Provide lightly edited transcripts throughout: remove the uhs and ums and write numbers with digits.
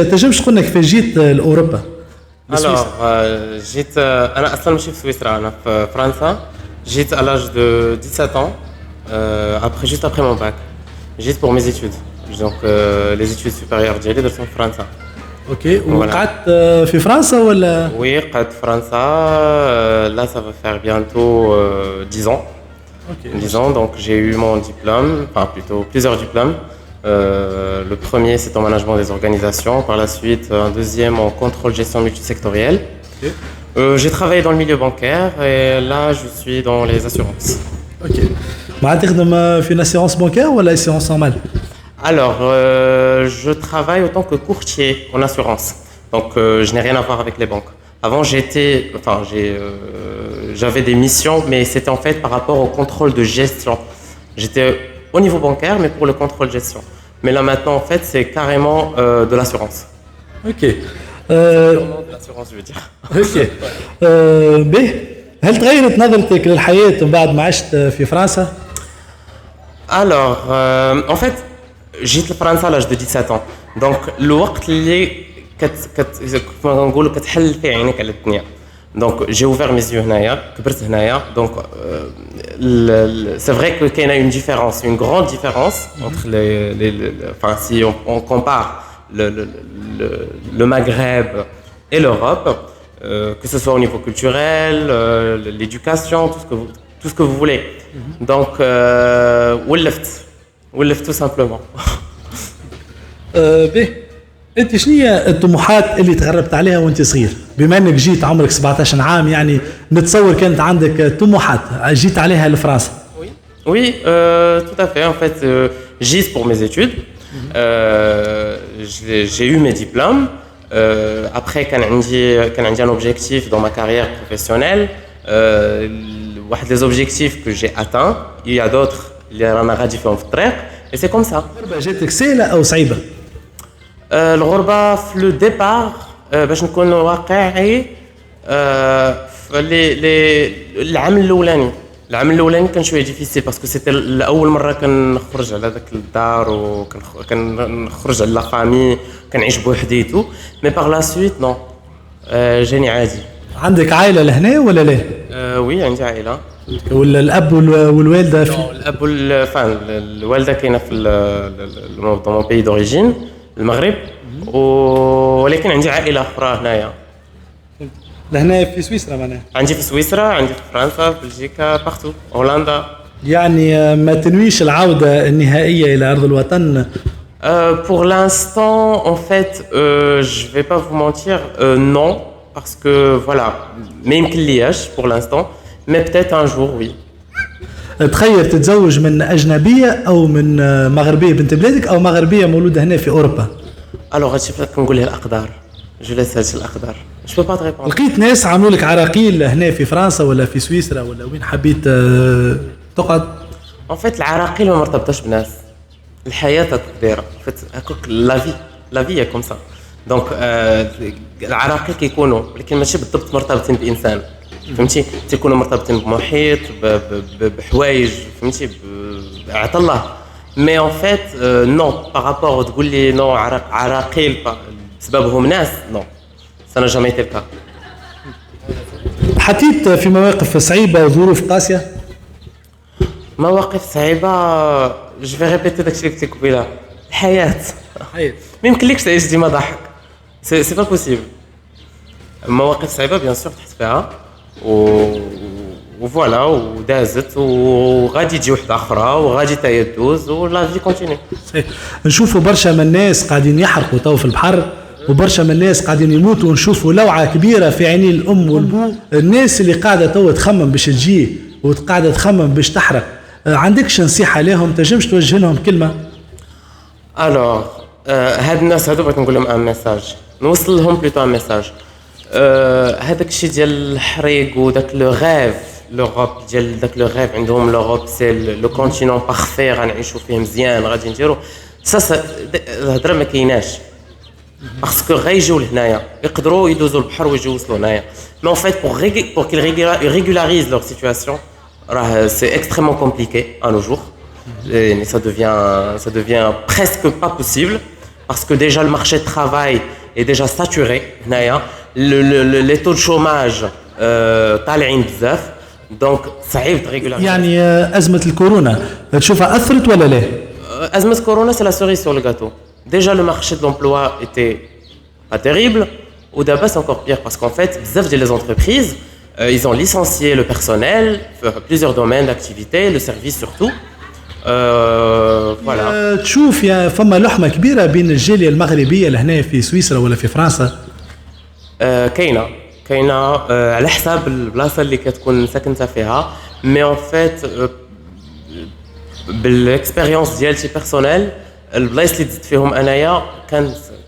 تنجمش تقول لك في جيت لاوروبا Alors, لسويسرا؟ أنا أصلا ماشي في سويسرا، أنا في فرنسا. جيت à l'âge de 17 ans, juste après mon bac. جيت pour mes études. Donc, les études supérieures ديالي درتهم في فرنسا. اوكي، Voilà. وقعدت في فرنسا ولا؟ Oui, قعدت في فرنسا. Là, ça va faire bientôt 10 ans. اوكي 10 ans, donc j'ai eu mon diplôme, enfin plutôt plusieurs diplômes. Le premier, c'est en management des organisations. Par la suite, un deuxième en contrôle gestion multisectorielle. اوكي J'ai travaillé dans le milieu bancaire et là, je suis dans les assurances. اوكي. معناتها تخدم في اسيرونس بانكير ولا اسيرونس نورمال؟ Alors, je travaille autant que courtier en assurance. Donc, je n'ai rien à voir avec les banques. Avant, j'avais des missions, mais c'était en fait par rapport au contrôle de gestion. J'étais au niveau bancaire, mais pour le contrôle de gestion. Mais là, maintenant, en fait, c'est carrément de l'assurance. اوكي Vraiment de l'assurance, je veux dire. اوكي. به هل تغيرت نظرتك للحياة من بعد ما عشت في فرنسا؟ Alors, en fait, جيت لفرنسا à l'âge de 17 ans. Donc, الوقت اللي كما نقولوا كتحل فيه عينيك على الدنيا. Donc, j'ai ouvert mes yeux هنايا، كبرت هنايا. Donc, c'est vrai que qu'il y a une différence, une grande différence entre enfin, si on compare le Maghreb et l'Europe, que ce soit au niveau culturel, l'éducation, tout ce que vous voulez. Donc, ولفت tout simplement. به انت شنو هي الطموحات اللي تغربت عليها وانت صغير؟ بما انك جيت عمرك 17 عام، يعني نتصور كانت عندك طموحات جيت عليها لفرنسا. Oui, tout à fait. En fait, j'y pour mes études. J'ai eu mes diplômes. Après, كان عندي un objectif dans ma carrière professionnelle. واحد des objectifs que j'ai atteints. Il y a d'autres اللي رانا غادي فيهم في الطريق. Et c'est comme ça. الغربة جاتك سهلة أو صعيبة؟ الغربة في لو ديبار باش نكون واقعي. العام الأولاني كان شوية ديفيسيل باسكو سيتي الأول مرة كنخرج على داك الدار وكنخرج على لا فامي كنعيش بوحدي تو. مي باغ لا سويت نو، جاني عادي. عندك عائلة لهنا ولا لا؟ وي عندي عائلة. ولا الأب والوالدة في؟ الأب الوالدة كاينة في مون بيي دوريجين المغرب، ولكن عندي عائلة أخرى هنايا. لهنا في سويسرا معناها؟ عندي في سويسرا، عندي في فرنسا، في بلجيكا، بارتو، هولندا. يعني ما تنويش العودة النهائية إلى أرض الوطن؟ Pour l'instant, en fait, je vais pas vous mentir, non, parce que voilà, même qu'il y ait pour l'instant, mais peut-être un jour, oui. تخيل تتزوج من أجنبية أو من مغربية بنت بلادك أو مغربية مولودة هنا في أوروبا؟ Alors, هادشي كنقولها الأقدار. Je laisse هادشي الأقدار. Je peux pas te répondre. لقيت ناس عملوا لك عراقيل هنا في فرنسا ولا في سويسرا ولا وين حبيت تقعد؟ En fait, العراقيل ما مرتبطاش بناس. الحياة هكاك دايرة. En fait, هكاك la vie est comme ça. Donc, العراقيل كيكونوا ولكن ماشي بالضبط مرتبطين بإنسان. فهمتي؟ تيكونوا مرتبطين بمحيط بحوايج، فهمتي؟ عطا الله. مي en fait, non, par rapport تقول لي نو عراقيل بسببهم ناس، نو. Ça n'a jamais été le cas. حطيت في مواقف صعيبة وظروف قاسية؟ مواقف صعيبة، جو في ريبيتي داكشي اللي قلت لك قبيله. الحياة ما يمكنلكش تعيش ديما ضاحك، سي با بوسيبل. مواقف صعيبة بيان سور تحت فيها وفوالا ودازت وغادي تجي وحده اخرى وغادي تا هي تدوز ولا في كونتيني. نشوفوا برشا من الناس قاعدين يحرقوا تو في البحر، وبرشا من الناس قاعدين يموتوا، ونشوفوا لوعة كبيرة في عيني الأم والبو. الناس اللي قاعدة تو تخمم باش تجي وقاعدة تخمم باش تحرق، عندكش نصيحة لهم تنجمش توجه لهم كلمة؟ الوغ هاد الناس هادو بغيت نقول لهم ان ميساج، نوصل لهم بلوتو ان ميساج. هذاك الشيء ديال الحريق وداك لو غيف لوروب ديال داك لو غيف عندهم، لوروب سي لو كونتينون بارفي غنعيشوا فيه مزيان غادي نديروا سا الهضره ما كايناش. باسكو غيجيو لهنايا يقدروا يدوزوا البحر ويجيو يوصلوا هنايا. مي ان فيت pour qu'ils régularisent leur situation راه c'est extrêmement compliqué à nos jours. Et ça devient presque pas possible. parce que déjà le marché de travail est déjà saturé هنايا les taux de chômage طالعين بزاف donc صعيب تريغولاريزي. يعني ازمه الكورونا تشوفها اثرت ولا لا؟ Azmas Corona, c'est la cerise sur le gâteau. Déjà, le marché de l'emploi était pas terrible, ou d'abord c'est encore pire parce qu'en fait, les entreprises, ils ont licencié le personnel, plusieurs domaines d'activité, le service surtout. Voilà. تشوف يا فما لحمه كبيره بين الجاليه المغربيه لهنا في سويسرا ولا في فرنسا؟ كاينه على حساب البلاصه اللي كتكون ساكنه فيها، مي اون فيت بالاكسبيريونس ديالتي بيرسونيل البلايص اللي زدت فيهم انايا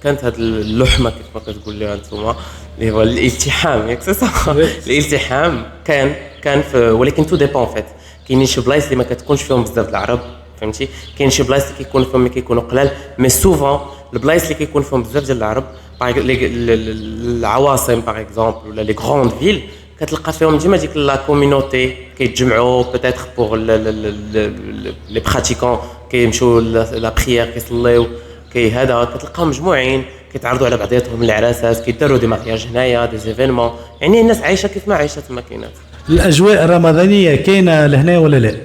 كانت هاد اللحمه كيف ما كتقول ليها نتوما اللي هو الالتحام ياك سي صح. الالتحام كان في، ولكن تو ديبون فيت. كاينين شي بلايص اللي ما كتكونش فيهم بزاف العرب فهمتي، كاين شي بلايص اللي كيكونوا فيهم كيكونوا قلال، مي سوفون البلايص اللي كيكون فيهم بزاف ديال العرب العواصم باغ اكزومبل ولا لي غروند فيل كتلقى فيهم ديما ديك لا كوميونيتي كيتجمعوا بوتيتر بور لي براتيكون كيمشيو لا بريير كيصليو كي هذا كتلقاهم مجموعين كيتعرضوا على بعضياتهم العراسات كيداروا دي مارياج هنايا دي زيفينمون، يعني الناس عايشه كيف ما عايشه تما كاينات. الاجواء الرمضانيه كاينه لهنا ولا لا؟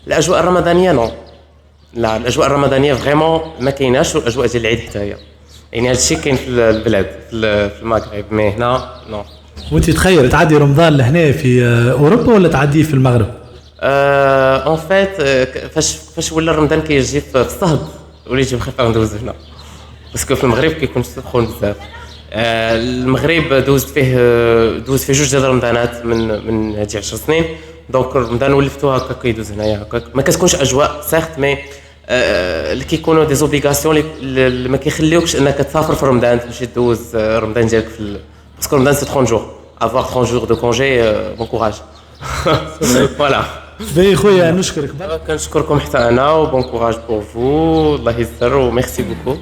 الاجواء الرمضانيه نو، لا الاجواء الرمضانيه فريمون ما كايناش، والاجواء ديال العيد حتى هي، يعني هذا الشيء كاين في البلاد في المغرب مي هنا نو. وانت تخيل تعدي رمضان لهنا في اوروبا ولا تعديه في المغرب؟ اون فيت فاش ولا رمضان كيجي في الصهد وليت بخير ندوز هنا، باسكو في المغرب كيكون سخون بزاف. المغرب دوزت فيه جوج ديال رمضانات من هذه 10 سنين، دونك رمضان ولفتو هكا كيدوز هنايا هكاك، ما كتكونش اجواء سيغت مي اللي كيكونوا دي زوبليغاسيون اللي ما كيخليوكش انك تسافر في رمضان تمشي دوز رمضان ديالك في باسكو رمضان سي 30 جور افوار 30 جور دو كونجي بون كوراج. فوالا باهي خويا نشكرك. كنشكركم حتى انا وبون كوراج بور فو، الله يسر وميرسي بوكو.